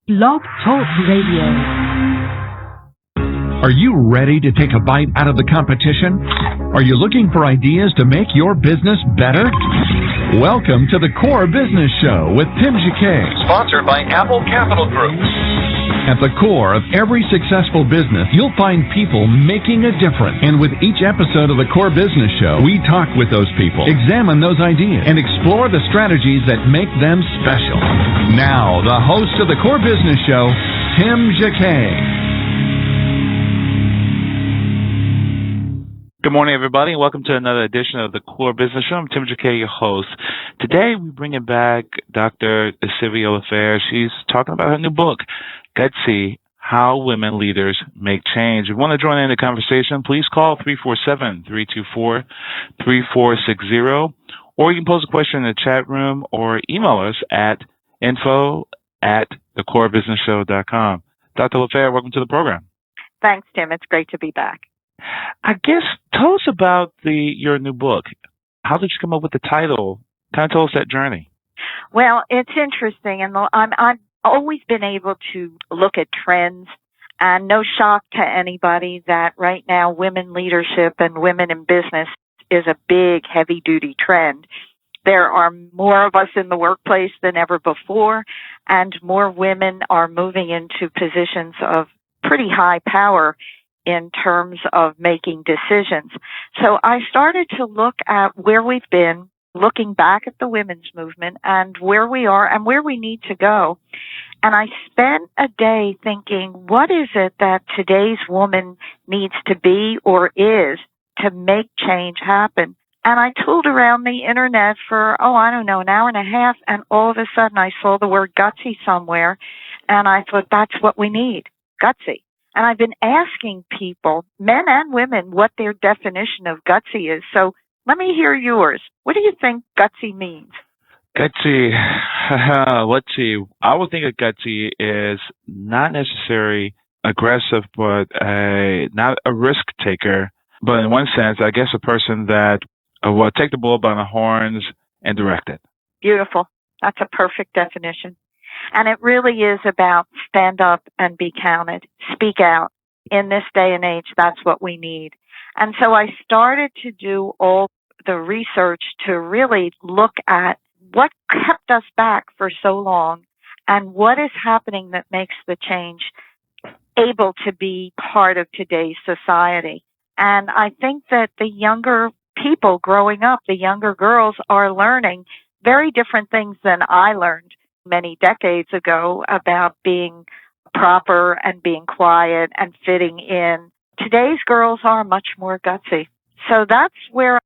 Blog Talk Radio. Are you ready to take a bite out of the competition? Are you looking for ideas to make your business better? Welcome to the Core Business Show with Tim Jacquet. Sponsored by Apple Capital Group. At the core of every successful business, you'll find people making a difference. And with each episode of the Core Business Show, we talk with those people, examine those ideas, and explore the strategies that make them special. Now, the host of the Core Business Show, Tim Jacquet. Good morning, everybody. Welcome to another edition of the Core Business Show. I'm Tim Jacquet, your host. Today, we bring back Dr. Sylvia Lafair. She's talking about her new book, Gutsy, How Women Leaders Make Change. If you want to join in the conversation, please call 347-324-3460, or you can pose a question in the chat room or email us at info@thecorebusinessshow.com. Dr. Lafair, welcome to the program. Thanks, Tim. It's great to be back. I guess, tell us about your new book. How did you come up with the title? Kind of tell us that journey. Well, it's interesting, and I've always been able to look at trends, and no shock to anybody that right now women leadership and women in business is a big, heavy-duty trend. There are more of us in the workplace than ever before, and more women are moving into positions of pretty high power in terms of making decisions. So I started to look at where we've been, looking back at the women's movement and where we are and where we need to go. And I spent a day thinking, what is it that today's woman needs to be or is to make change happen? And I tooled around the internet for, an hour and a half, and all of a sudden I saw the word gutsy somewhere, and I thought, that's what we need, gutsy. And I've been asking people, men and women, what their definition of gutsy is. So let me hear yours. What do you think gutsy means? Gutsy, let's see. I would think of gutsy is not necessarily aggressive, but not a risk taker. But in one sense, I guess a person that will take the bull by the horns and direct it. Beautiful. That's a perfect definition. And it really is about stand up and be counted. Speak out. In this day and age, that's what we need. And so I started to do all the research to really look at what kept us back for so long and what is happening that makes the change able to be part of today's society. And I think that the younger people growing up, the younger girls, are learning very different things than I learned many decades ago about being proper and being quiet and fitting in. Today's girls are much more gutsy. So that's where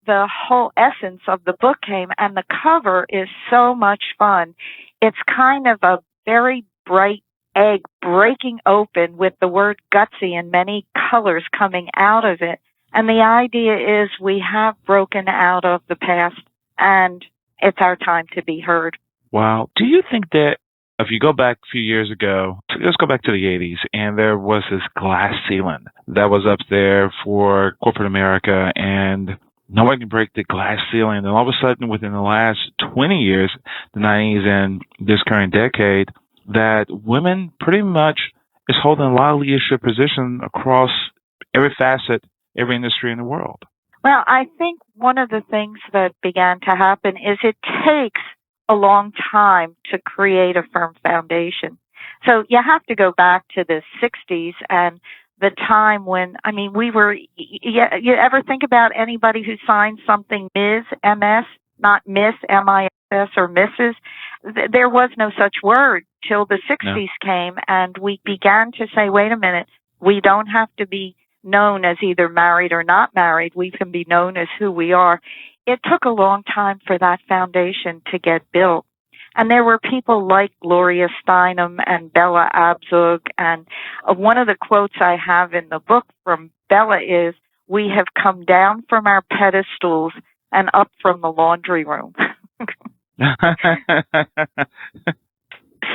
the whole essence of the book came, and the cover is so much fun. It's kind of a very bright egg breaking open with the word gutsy and many colors coming out of it. And the idea is we have broken out of the past, and it's our time to be heard. Wow. Do you think that if you go back a few years ago, let's go back to the 80s, and there was this glass ceiling that was up there for corporate America, and nobody can break the glass ceiling. And all of a sudden, within the last 20 years, the 90s and this current decade, that women pretty much is holding a lot of leadership position across every facet, every industry in the world. Well, I think one of the things that began to happen is it takes a long time to create a firm foundation. So you have to go back to the 60s and the time when, you ever think about anybody who signed something Ms., MS, not Miss, MISS, or Mrs.? There was no such word till the 60s came, and we began to say, wait a minute, we don't have to be known as either married or not married. We can be known as who we are. It took a long time for that foundation to get built. And there were people like Gloria Steinem and Bella Abzug. And one of the quotes I have in the book from Bella is, we have come down from our pedestals and up from the laundry room.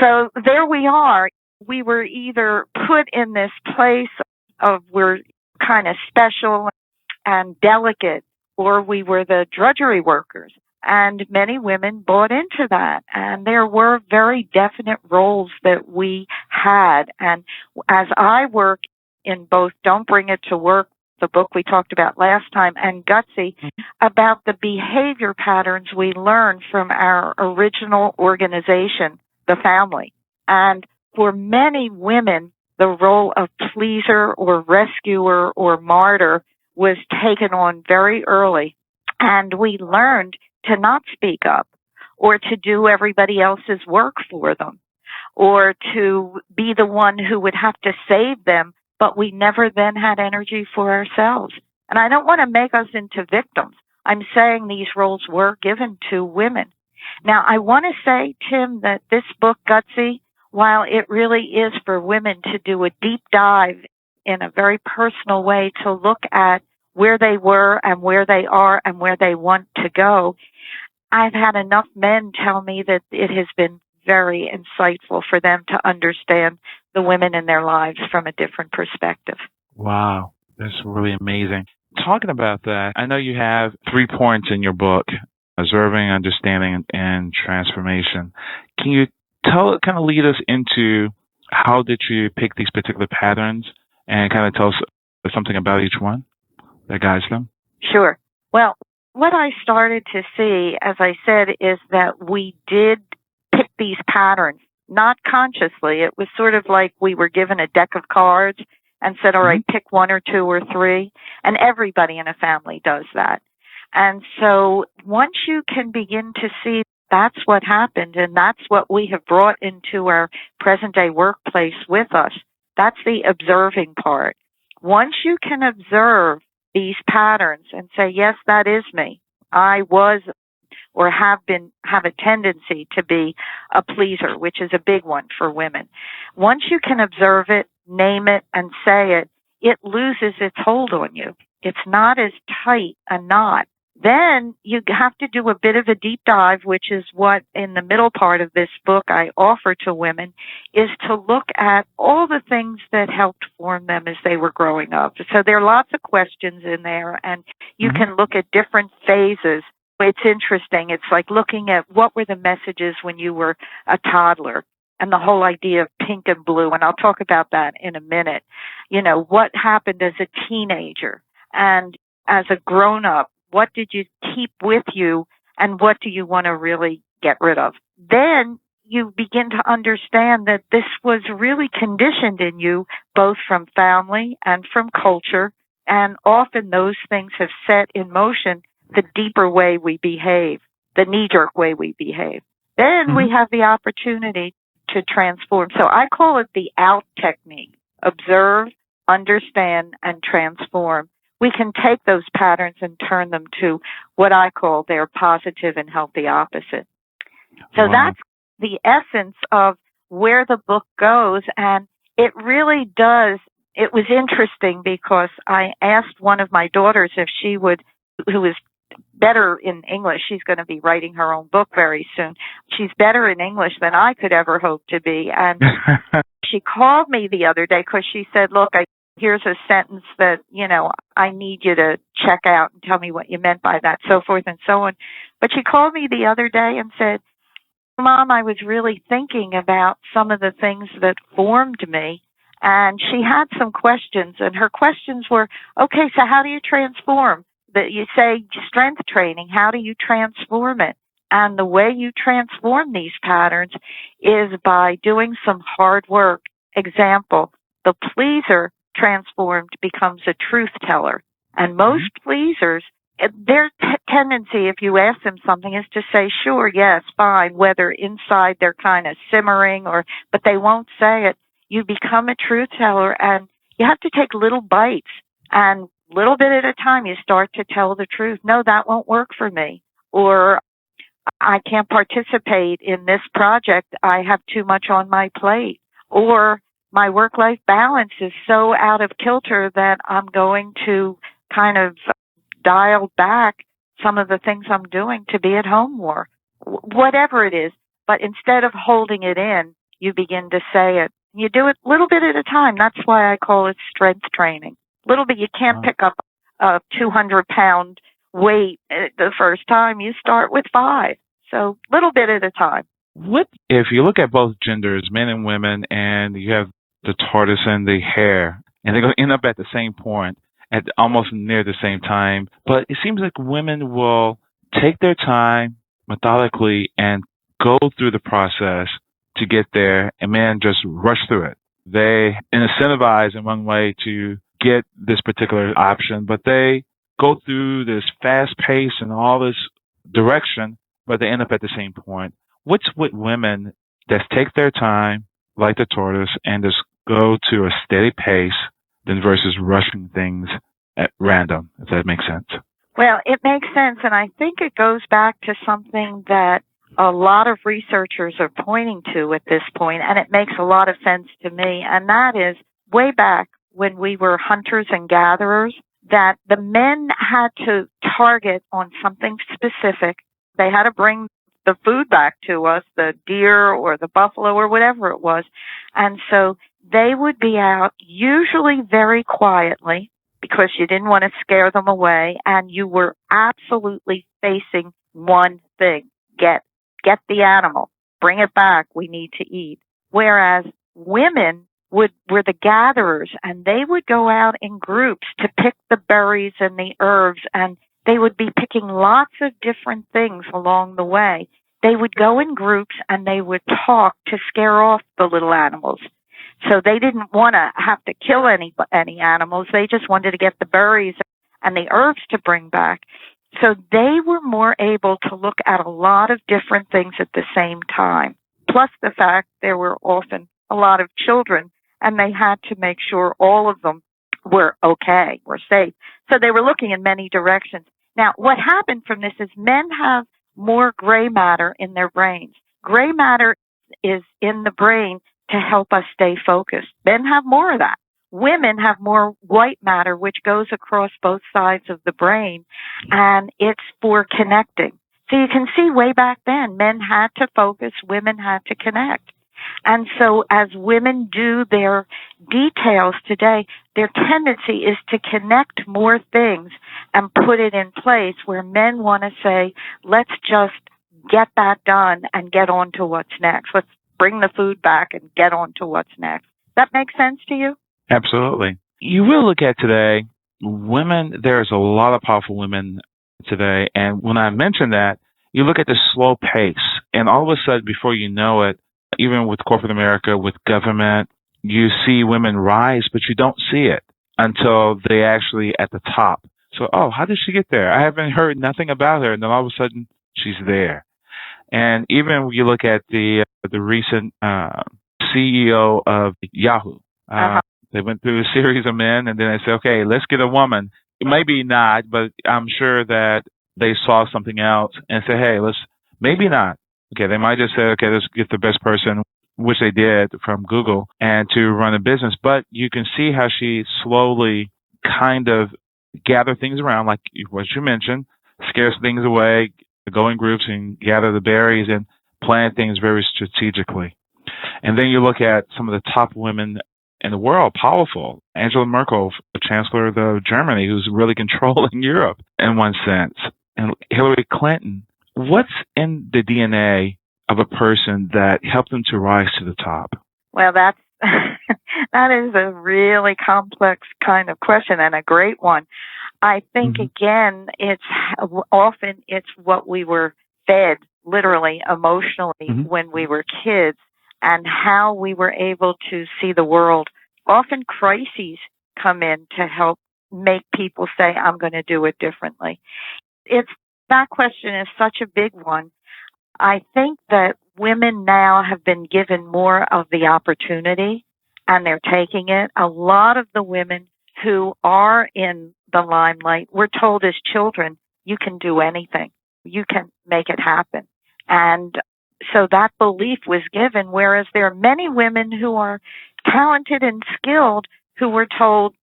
So there we are. We were either put in this place of we're kind of special and delicate, or we were the drudgery workers. And many women bought into that. And there were very definite roles that we had. And as I work in both Don't Bring It to Work, the book we talked about last time, and Gutsy, about the behavior patterns we learned from our original organization, the family. And for many women, the role of pleaser or rescuer or martyr was taken on very early. And we learned to not speak up or to do everybody else's work for them or to be the one who would have to save them, but we never then had energy for ourselves. And I don't want to make us into victims. I'm saying these roles were given to women. Now, I want to say, Tim, that this book, Gutsy, while it really is for women to do a deep dive in a very personal way to look at where they were and where they are and where they want to go, I've had enough men tell me that it has been very insightful for them to understand the women in their lives from a different perspective. Wow, that's really amazing. Talking about that, I know you have 3 points in your book: observing, understanding, and transformation. Can you kind of lead us into how did you pick these particular patterns and kind of tell us something about each one that guides them? Sure. Well, what I started to see, as I said, is that we did pick these patterns, not consciously. It was sort of like we were given a deck of cards and said, all right, pick 1 or 2 or 3. And everybody in a family does that. And so once you can begin to see that's what happened and that's what we have brought into our present day workplace with us, that's the observing part. Once you can observe these patterns and say, yes, that is me. I was or have a tendency to be a pleaser, which is a big one for women. Once you can observe it, name it, and say it, it loses its hold on you. It's not as tight a knot. Then you have to do a bit of a deep dive, which is what in the middle part of this book I offer to women, is to look at all the things that helped form them as they were growing up. So there are lots of questions in there, and you can look at different phases. It's interesting. It's like looking at what were the messages when you were a toddler and the whole idea of pink and blue, and I'll talk about that in a minute. You know, what happened as a teenager and as a grown-up? What did you keep with you, and what do you want to really get rid of? Then you begin to understand that this was really conditioned in you, both from family and from culture, and often those things have set in motion the deeper way we behave, the knee-jerk way we behave. Then we have the opportunity to transform. So I call it the OUT technique: observe, understand, and transform. We can take those patterns and turn them to what I call their positive and healthy opposite. So that's the essence of where the book goes, and it really does. It was interesting because I asked one of my daughters if she would, who is better in English. She's going to be writing her own book very soon. She's better in English than I could ever hope to be. And she called me the other day because she said, look, here's a sentence that, I need you to check out and tell me what you meant by that, so forth and so on. But she called me the other day and said, Mom, I was really thinking about some of the things that formed me. And she had some questions, and her questions were, okay, so how do you transform? That you say strength training, how do you transform it? And the way you transform these patterns is by doing some hard work. Example, the pleaser transformed becomes a truth teller. And most pleasers, their tendency, if you ask them something, is to say, sure, yes, fine, whether inside they're kind of simmering but they won't say it. You become a truth teller, and you have to take little bites, and little bit at a time you start to tell the truth. No, that won't work for me. Or I can't participate in this project. I have too much on my plate. Or my work-life balance is so out of kilter that I'm going to kind of dial back some of the things I'm doing to be at home more. Whatever it is. But instead of holding it in, you begin to say it. You do it a little bit at a time. That's why I call it strength training. Little bit. You can't pick up a 200-pound weight the first time. You start with 5. So little bit at a time. What if you look at both genders, men and women, and you have the tortoise and the hare, and they're going to end up at the same point at almost near the same time, but it seems like women will take their time methodically and go through the process to get there, and men just rush through it. They incentivize in one way to get this particular option, but they go through this fast pace and all this direction, but they end up at the same point. What's with women that take their time, like the tortoise, and just go to a steady pace, than versus rushing things at random, if that makes sense? Well, it makes sense, and I think it goes back to something that a lot of researchers are pointing to at this point, and it makes a lot of sense to me, and that is way back when we were hunters and gatherers, that the men had to target on something specific. They had to bring the food back to us, the deer or the buffalo or whatever it was. And so they would be out usually very quietly because you didn't want to scare them away, and you were absolutely facing one thing. Get the animal. Bring it back. We need to eat. Whereas women were the gatherers, and they would go out in groups to pick the berries and the herbs, and they would be picking lots of different things along the way. They would go in groups and they would talk to scare off the little animals. So they didn't want to have to kill any animals. They just wanted to get the berries and the herbs to bring back. So they were more able to look at a lot of different things at the same time. Plus the fact there were often a lot of children, and they had to make sure all of them were okay, were safe. So they were looking in many directions. Now, what happened from this is men have more gray matter in their brains. Gray matter is in the brain to help us stay focused. Men have more of that. Women have more white matter, which goes across both sides of the brain, and it's for connecting. So you can see way back then, men had to focus, women had to connect. And so as women do their details today, their tendency is to connect more things and put it in place, where men want to say, let's just get that done and get on to what's next. Let's bring the food back and get on to what's next. That makes sense to you? Absolutely. You will look at today, women, there's a lot of powerful women today. And when I mention that, you look at the slow pace, and all of a sudden, before you know it, even with corporate America, with government, you see women rise, but you don't see it until they actually at the top. So, oh, how did she get there? I haven't heard nothing about her. And then all of a sudden, she's there. And even when you look at the recent CEO of Yahoo, they went through a series of men, and then they said, okay, let's get a woman. Maybe not, but I'm sure that they saw something else and said, hey, maybe not. Okay, they might just say, okay, let's get the best person, which they did from Google, and to run a business. But you can see how she slowly kind of gathered things around, like what you mentioned, scares things away, go in groups and gather the berries and plan things very strategically. And then you look at some of the top women in the world, powerful. Angela Merkel, the Chancellor of Germany, who's really controlling Europe in one sense. And Hillary Clinton. What's in the DNA of a person that helped them to rise to the top? Well, that is a really complex kind of question, and a great one. I think, again, it's what we were fed, literally, emotionally, when we were kids, and how we were able to see the world. Often crises come in to help make people say, I'm going to do it differently. That question is such a big one. I think that women now have been given more of the opportunity, and they're taking it. A lot of the women who are in the limelight were told as children, you can do anything. You can make it happen. And so that belief was given, whereas there are many women who are talented and skilled who were told,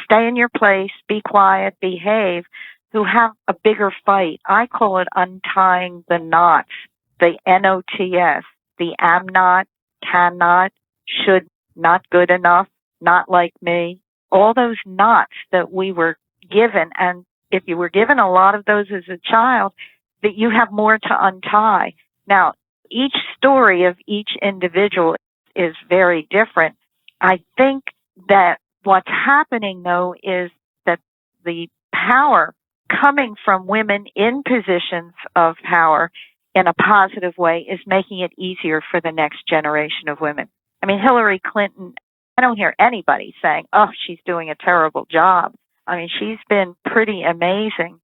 stay in your place, be quiet, behave, who have a bigger fight. I call it untying the knots, the NOTS, the am not, cannot, should, not good enough, not like me, all those knots that we were given. And if you were given a lot of those as a child, that you have more to untie. Now, each story of each individual is very different. I think that what's happening, though, is that the power coming from women in positions of power in a positive way is making it easier for the next generation of women. I mean, Hillary Clinton, I don't hear anybody saying, oh, she's doing a terrible job. I mean, she's been pretty amazing.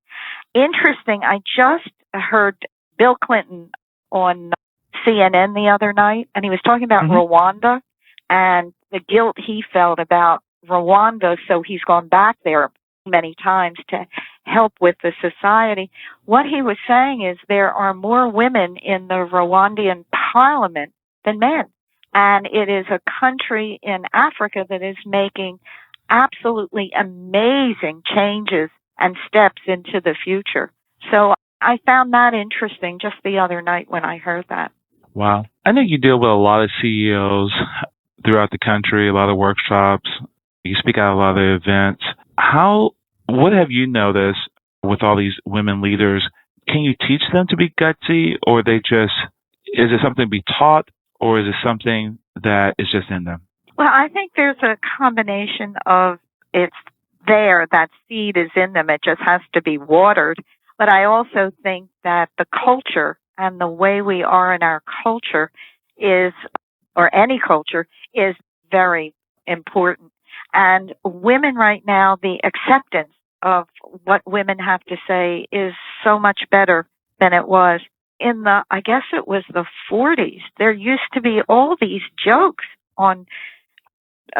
Interesting, I just heard Bill Clinton on CNN the other night, and he was talking about Rwanda and the guilt he felt about Rwanda, so he's gone back there many times to help with the society. What he was saying is there are more women in the Rwandan parliament than men, and it is a country in Africa that is making absolutely amazing changes and steps into the future. So I found that interesting just the other night when I heard that. Wow. I know you deal with a lot of CEOs throughout the country, a lot of workshops. You speak at a lot of events. What have you noticed with all these women leaders? Can you teach them to be gutsy, or is it something to be taught, or is it something that is just in them? Well, I think there's a combination of it's there, that seed is in them, it just has to be watered. But I also think that the culture and the way we are in our culture or any culture, is very important. And women right now, the acceptance of what women have to say is so much better than it was. In I guess it was the 40s, there used to be all these jokes on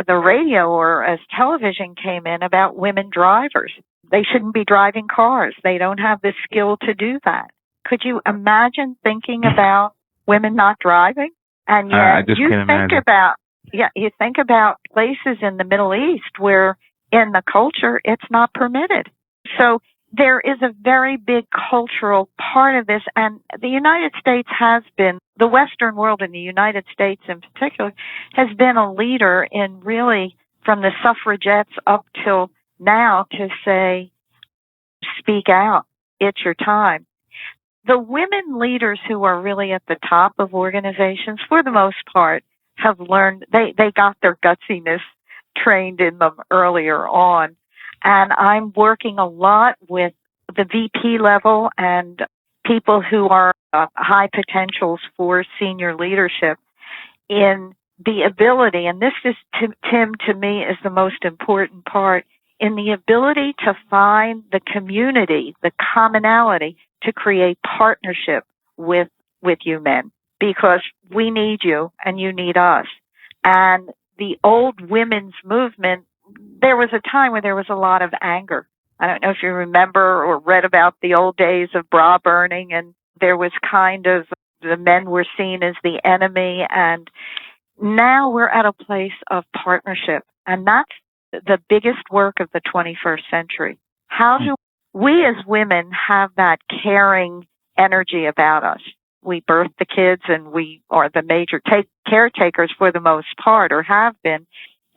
the radio or as television came in about women drivers. They shouldn't be driving cars. They don't have the skill to do that. Could you imagine thinking about women not driving? And yet I just you can't think imagine. you think about places in the Middle East where in the culture it's not permitted. So there is a very big cultural part of this, and the United States has been, the Western world and the United States in particular, has been a leader in really, from the suffragettes up till now, to say, speak out, it's your time. The women leaders who are really at the top of organizations, for the most part, have learned, they got their gutsiness trained in them earlier on. And I'm working a lot with the VP level and people who are high potentials for senior leadership in the ability, and this is, Tim, to me, is the most important part, in the ability to find the community, the commonality, to create partnership with you men, because we need you and you need us. And the old women's movement, there was a time where there was a lot of anger. I don't know if you remember or read about the old days of bra burning, and there was kind of, the men were seen as the enemy, and now we're at a place of partnership, and that's the biggest work of the 21st century. How do we as women have that caring energy about us? We birth the kids, and we are the major caretakers for the most part, or have been.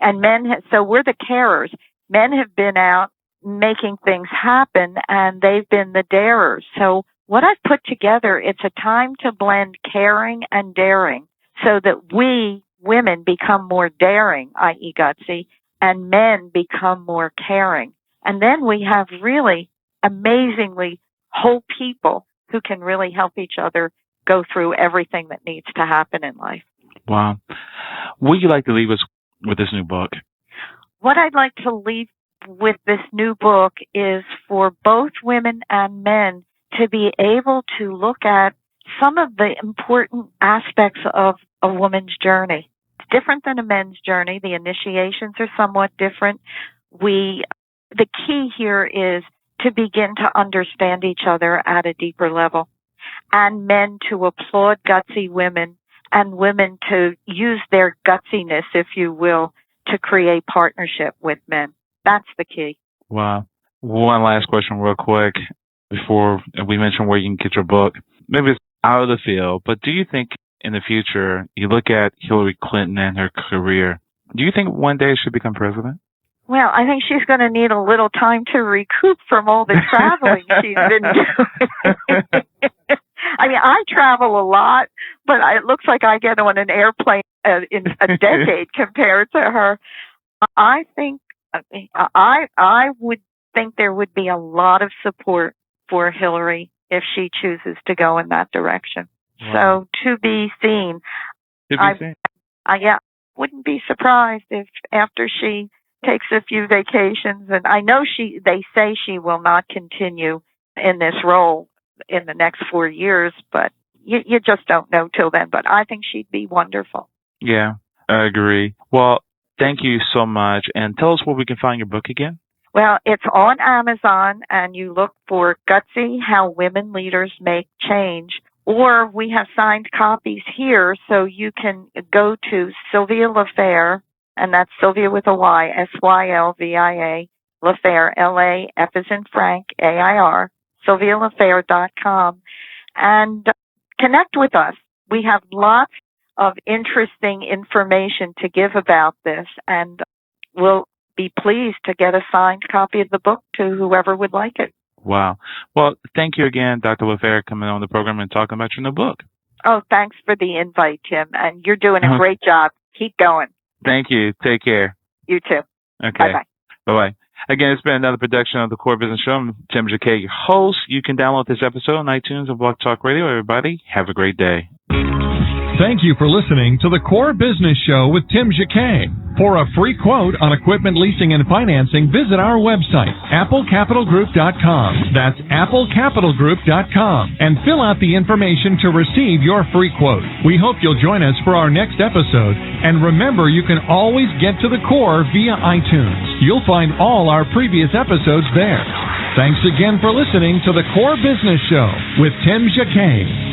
And so we're the carers. Men have been out making things happen, and they've been the darers. So what I've put together, it's a time to blend caring and daring, so that we women become more daring, i.e. gutsy, and men become more caring. And then we have really amazingly whole people who can really help each other go through everything that needs to happen in life. Wow. What would you like to leave us with this new book? What I'd like to leave with this new book is for both women and men to be able to look at some of the important aspects of a woman's journey. It's different than a men's journey. The initiations are somewhat different. The key here is to begin to understand each other at a deeper level, and men to applaud gutsy women, and women to use their gutsiness, if you will, to create partnership with men. That's the key. Wow. One last question real quick before we mention where you can get your book. Maybe it's out of the field, but do you think in the future, you look at Hillary Clinton and her career, do you think one day she'll become president? Well, I think she's going to need a little time to recoup from all the traveling she's been doing. I mean, I travel a lot, but it looks like I get on an airplane in a decade compared to her. I think I would think there would be a lot of support for Hillary if she chooses to go in that direction. Wow. So to be seen. seen. Yeah, wouldn't be surprised if after she takes a few vacations, and I know they say she will not continue in this role in the next 4 years, but you just don't know till then. But I think she'd be wonderful. Yeah, I agree. Well, thank you so much. And tell us where we can find your book again. Well, it's on Amazon, and you look for Gutsy, How Women Leaders Make Change. Or we have signed copies here, so you can go to Sylvia Lafair, and that's Sylvia with a Y, Sylvia, Lafair, L-A-F as in Frank, A-I-R, SylviaLafair.com, and connect with us. We have lots of interesting information to give about this, and we'll be pleased to get a signed copy of the book to whoever would like it. Wow. Well, thank you again, Dr. Lafair, coming on the program and talking about your new book. Oh, thanks for the invite, Tim, and you're doing a great job. Keep going. Thank you. Take care. You too. Okay. Bye-bye. Bye-bye. Again, it's been another production of the Core Business Show. I'm Tim Jacquet, your host. You can download this episode on iTunes and Blog Talk Radio. Everybody, have a great day. Thank you for listening to the Core Business Show with Tim Jacquet. For a free quote on equipment leasing and financing, visit our website, applecapitalgroup.com. That's applecapitalgroup.com. And fill out the information to receive your free quote. We hope you'll join us for our next episode. And remember, you can always get to the core via iTunes. You'll find all our previous episodes there. Thanks again for listening to the Core Business Show with Tim Jacquet.